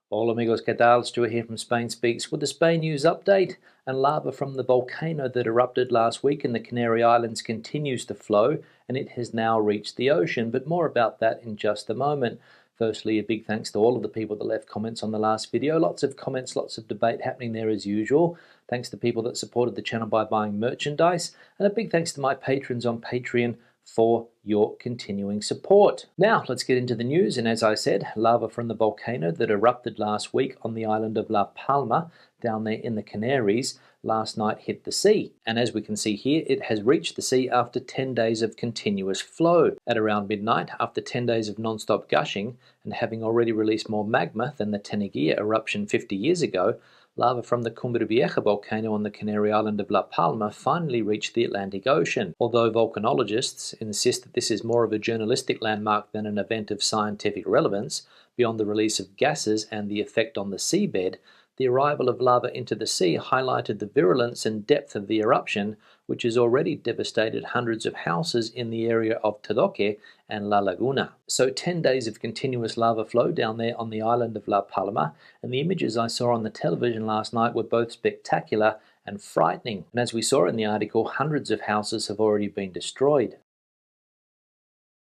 Hola amigos, ¿qué tal? Stuart here from Spain Speaks with the Spain news update. And lava from the volcano that erupted last week in the Canary Islands continues to flow, and it has now reached the ocean, but more about that in just a moment. Firstly, a big thanks to all of the people that left comments on the last video. Lots of comments, lots of debate happening there as usual. Thanks to people that supported the channel by buying merchandise, and a big thanks to my patrons on Patreon for your continuing support. Now, let's get into the news, and as I said, lava from the volcano that erupted last week on the island of La Palma, down there in the Canaries, last night hit the sea. And as we can see here, it has reached the sea after 10 days of continuous flow. At around midnight, after 10 days of non-stop gushing, and having already released more magma than the Teneguía eruption 50 years ago, lava from the Cumbre Vieja volcano on the Canary island of La Palma finally reached the Atlantic Ocean. Although volcanologists insist that this is more of a journalistic landmark than an event of scientific relevance, beyond the release of gases and the effect on the seabed, the arrival of lava into the sea highlighted the virulence and depth of the eruption, which has already devastated hundreds of houses in the area of Todoque and La Laguna. So 10 days of continuous lava flow down there on the island of La Palma, and the images I saw on the television last night were both spectacular and frightening. And as we saw in the article, hundreds of houses have already been destroyed.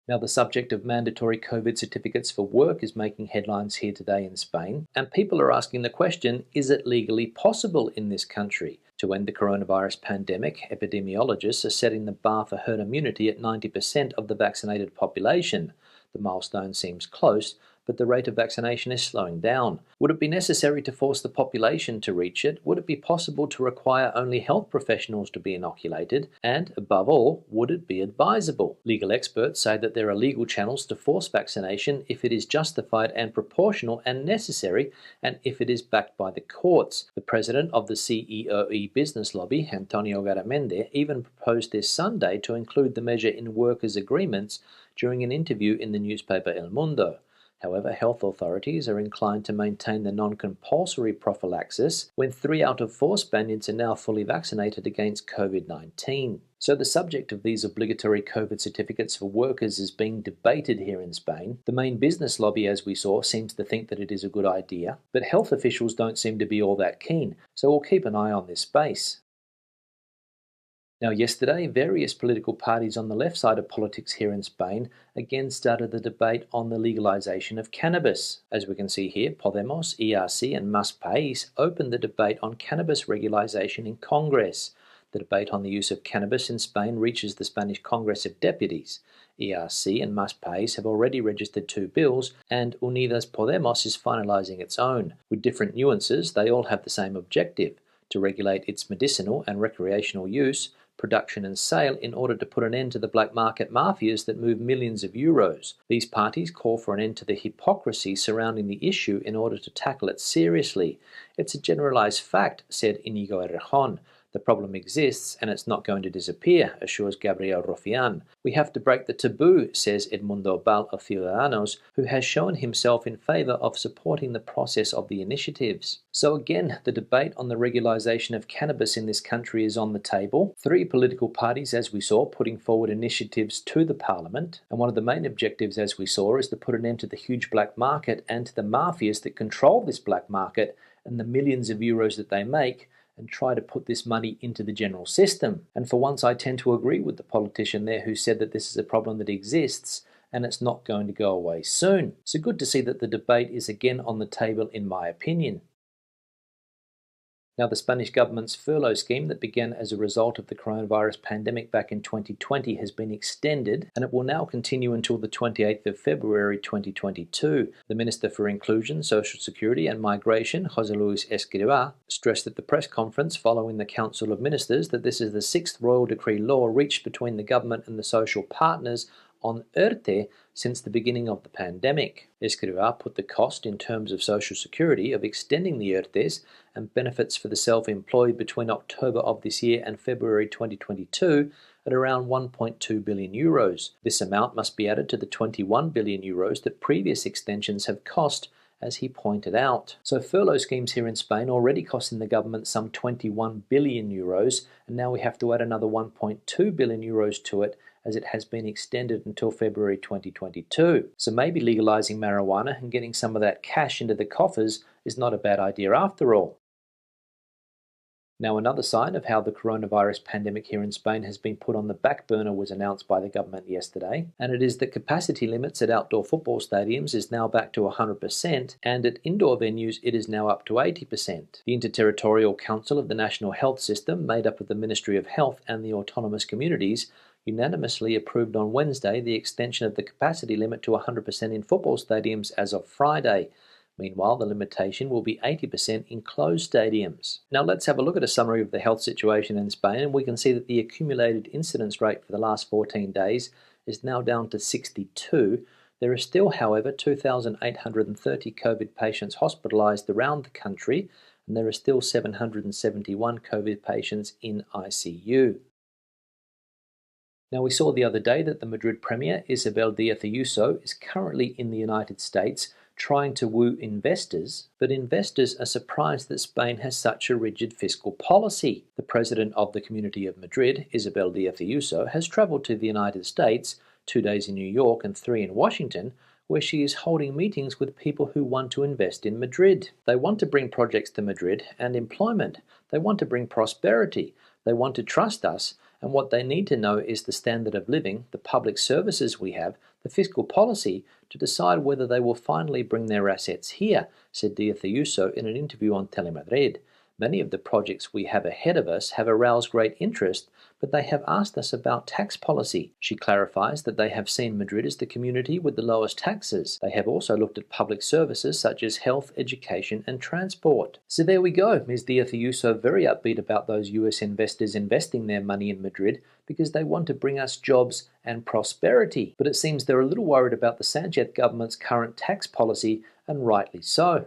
Now, the subject of mandatory COVID certificates for work is making headlines here today in Spain, and people are asking the question, is it legally possible in this country? To end the coronavirus pandemic, epidemiologists are setting the bar for herd immunity at 90% of the vaccinated population. The milestone seems close, but the rate of vaccination is slowing down. Would it be necessary to force the population to reach it? Would it be possible to require only health professionals to be inoculated? And, above all, would it be advisable? Legal experts say that there are legal channels to force vaccination if it is justified and proportional and necessary, and if it is backed by the courts. The president of the CERTE business lobby, Antonio Garamendi, even proposed this Sunday to include the measure in workers' agreements during an interview in the newspaper El Mundo. However, health authorities are inclined to maintain the non-compulsory prophylaxis when 3 out of 4 Spaniards are now fully vaccinated against COVID-19. So the subject of these obligatory COVID certificates for workers is being debated here in Spain. The main business lobby, as we saw, seems to think that it is a good idea, but health officials don't seem to be all that keen, so we'll keep an eye on this space. Now, yesterday, various political parties on the left side of politics here in Spain again started the debate on the legalization of cannabis. As we can see here, Podemos, ERTE and Más País opened the debate on cannabis legalization in Congress. The debate on the use of cannabis in Spain reaches the Spanish Congress of Deputies. ERTE and Más País have already registered 2 bills, and Unidas Podemos is finalizing its own. With different nuances, they all have the same objective: to regulate its medicinal and recreational use, production and sale in order to put an end to the black market mafias that move millions of euros. These parties call for an end to the hypocrisy surrounding the issue in order to tackle it seriously. It's a generalized fact, said Inigo Errejón. The problem exists and it's not going to disappear, assures Gabriel Rufián. We have to break the taboo, says Edmundo Bal of Ciudadanos, who has shown himself in favour of supporting the process of the initiatives. So again, the debate on the regularization of cannabis in this country is on the table. 3 political parties, as we saw, putting forward initiatives to the parliament. And one of the main objectives, as we saw, is to put an end to the huge black market and to the mafias that control this black market and the millions of euros that they make, and try to put this money into the general system. And for once, I tend to agree with the politician there who said that this is a problem that exists and it's not going to go away soon. So good to see that the debate is again on the table, in my opinion. Now, the Spanish government's furlough scheme that began as a result of the coronavirus pandemic back in 2020 has been extended, and it will now continue until the 28th of February 2022. The Minister for Inclusion, Social Security and Migration, José Luis Escrivá, stressed at the press conference following the Council of Ministers that this is the 6th Royal Decree law reached between the government and the social partners on ERTE since the beginning of the pandemic. Escrivá put the cost in terms of Social Security of extending the ERTEs and benefits for the self-employed between October of this year and February 2022 at around 1.2 billion euros. This amount must be added to the 21 billion euros that previous extensions have cost, as he pointed out. So furlough schemes here in Spain already costing the government some 21 billion euros, and now we have to add another 1.2 billion euros to it, as it has been extended until February 2022. So maybe legalizing marijuana and getting some of that cash into the coffers is not a bad idea after all. Now, another sign of how the coronavirus pandemic here in Spain has been put on the back burner was announced by the government yesterday, and it is that capacity limits at outdoor football stadiums is now back to 100%, and at indoor venues it is now up to 80%. The Interterritorial Council of the National Health System, made up of the Ministry of Health and the autonomous communities, unanimously approved on Wednesday the extension of the capacity limit to 100% in football stadiums as of Friday. Meanwhile, the limitation will be 80% in closed stadiums. Now let's have a look at a summary of the health situation in Spain, and we can see that the accumulated incidence rate for the last 14 days is now down to 62. There are still, however, 2,830 COVID patients hospitalised around the country, and there are still 771 COVID patients in ICU. Now, we saw the other day that the Madrid Premier, Isabel Díaz Ayuso, is currently in the United States trying to woo investors, but investors are surprised that Spain has such a rigid fiscal policy. The president of the Community of Madrid, Isabel Díaz Ayuso, has travelled to the United States, 2 days in New York and 3 in Washington, where she is holding meetings with people who want to invest in Madrid. They want to bring projects to Madrid and employment. They want to bring prosperity. They want to trust us, and what they need to know is the standard of living, the public services we have, the fiscal policy, to decide whether they will finally bring their assets here, said Díaz Ayuso in an interview on Telemadrid. Many of the projects we have ahead of us have aroused great interest, but they have asked us about tax policy. She clarifies that they have seen Madrid as the community with the lowest taxes. They have also looked at public services such as health, education and transport. So there we go. Ms. Díaz Ayuso very upbeat about those US investors investing their money in Madrid because they want to bring us jobs and prosperity. But it seems they're a little worried about the Sanchez government's current tax policy, and rightly so.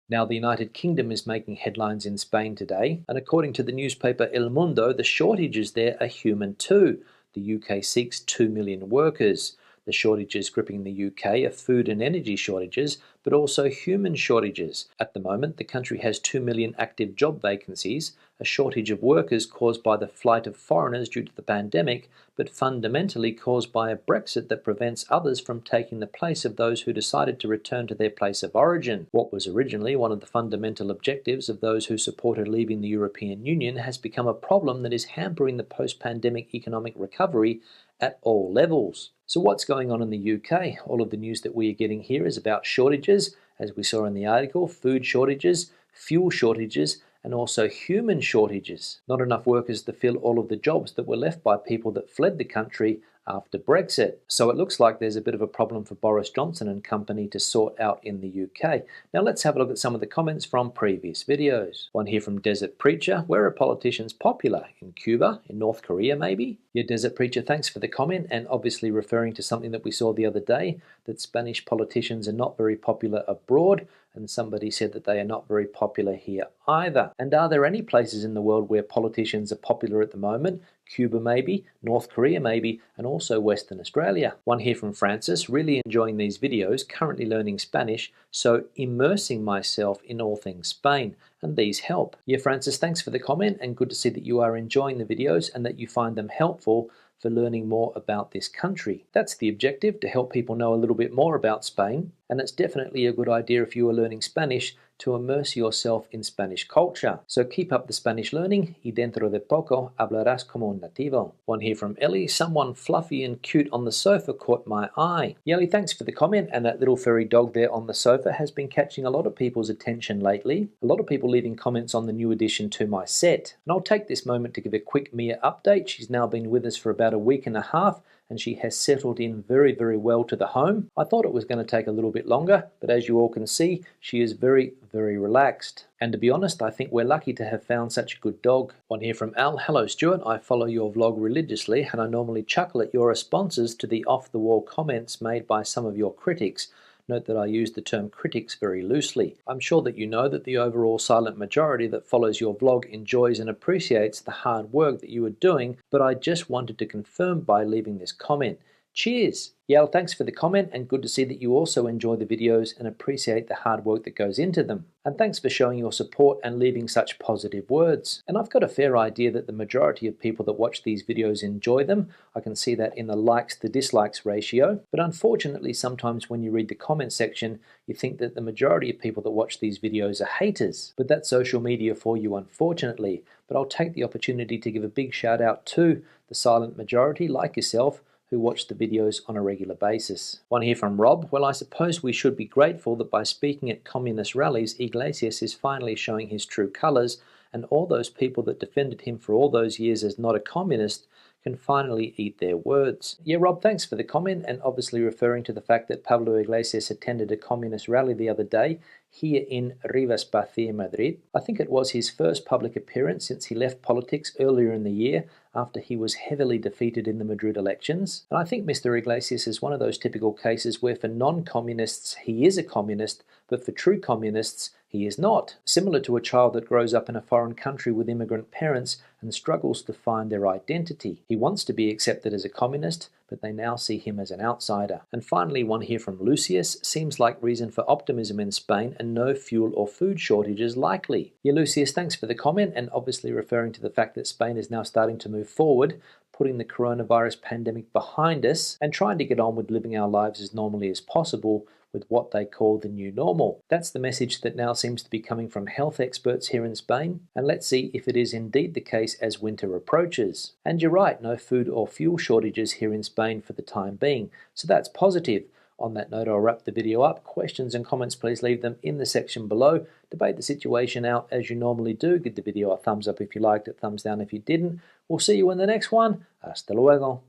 Now, the United Kingdom is making headlines in Spain today, and according to the newspaper El Mundo, the shortages there are human too. The UK seeks 2 million workers. The shortages gripping the UK are food and energy shortages, but also human shortages. At the moment, the country has 2 million active job vacancies, a shortage of workers caused by the flight of foreigners due to the pandemic, but fundamentally caused by a Brexit that prevents others from taking the place of those who decided to return to their place of origin. What was originally one of the fundamental objectives of those who supported leaving the European Union has become a problem that is hampering the post-pandemic economic recovery at all levels. So what's going on in the UK? All of the news that we are getting here is about shortages, as we saw in the article, food shortages, fuel shortages, and also human shortages. Not enough workers to fill all of the jobs that were left by people that fled the country after Brexit. So it looks like there's a bit of a problem for Boris Johnson and company to sort out in the UK. Now let's have a look at some of the comments from previous videos. One here from Desert Preacher. Where are politicians popular? In Cuba? In North Korea maybe? Yeah, Desert Preacher, thanks for the comment, and obviously referring to something that we saw the other day, that Spanish politicians are not very popular abroad, and somebody said that they are not very popular here either. And are there any places in the world where politicians are popular at the moment? Cuba maybe, North Korea maybe, and also Western Australia. One here from Francis, really enjoying these videos, currently learning Spanish, so immersing myself in all things Spain, and these help. Yeah, Francis, thanks for the comment, and good to see that you are enjoying the videos and that you find them helpful for learning more about this country. That's the objective, to help people know a little bit more about Spain, and it's definitely a good idea if you are learning Spanish to immerse yourself in Spanish culture. So keep up the Spanish learning y dentro de poco hablarás como un nativo. One here from Ellie, someone fluffy and cute on the sofa caught my eye. Ellie, thanks for the comment, and that little furry dog there on the sofa has been catching a lot of people's attention lately. A lot of people leaving comments on the new addition to my set. And I'll take this moment to give a quick Mia update. She's now been with us for about a week and a half, and she has settled in very, very well to the home. I thought it was going to take a little bit longer, but as you all can see, she is very, very relaxed. And to be honest, I think we're lucky to have found such a good dog. One here from Al. Hello, Stuart. I follow your vlog religiously, and I normally chuckle at your responses to the off-the-wall comments made by some of your critics. Note that I use the term critics very loosely. I'm sure that you know that the overall silent majority that follows your vlog enjoys and appreciates the hard work that you are doing, but I just wanted to confirm by leaving this comment. Cheers! Yael, thanks for the comment, and good to see that you also enjoy the videos and appreciate the hard work that goes into them. And thanks for showing your support and leaving such positive words. And I've got a fair idea that the majority of people that watch these videos enjoy them. I can see that in the likes to dislikes ratio. But unfortunately, sometimes when you read the comment section, you think that the majority of people that watch these videos are haters. But that's social media for you, unfortunately. But I'll take the opportunity to give a big shout out to the silent majority, like yourself, who watch the videos on a regular basis. One here from Rob. Well, I suppose we should be grateful that by speaking at communist rallies, Iglesias is finally showing his true colours, and all those people that defended him for all those years as not a communist can finally eat their words. Yeah, Rob, thanks for the comment, and obviously referring to the fact that Pablo Iglesias attended a communist rally the other day here in Rivas Pacia, Madrid. I think it was his first public appearance since he left politics earlier in the year after he was heavily defeated in the Madrid elections. And I think Mr. Iglesias is one of those typical cases where for non-communists he is a communist, but for true communists he is not. Similar to a child that grows up in a foreign country with immigrant parents and struggles to find their identity. He wants to be accepted as a communist, but they now see him as an outsider. And finally, one here from Lucius. Seems like reason for optimism in Spain and no fuel or food shortages likely. Yeah, Lucius, thanks for the comment, and obviously referring to the fact that Spain is now starting to move forward, putting the coronavirus pandemic behind us and trying to get on with living our lives as normally as possible with what they call the new normal. That's the message that now seems to be coming from health experts here in Spain, and let's see if it is indeed the case as winter approaches. And you're right, no food or fuel shortages here in Spain for the time being, so that's positive. On that note, I'll wrap the video up. Questions and comments, please leave them in the section below. Debate the situation out as you normally do. Give the video a thumbs up if you liked it, thumbs down if you didn't. We'll see you in the next one. Hasta luego.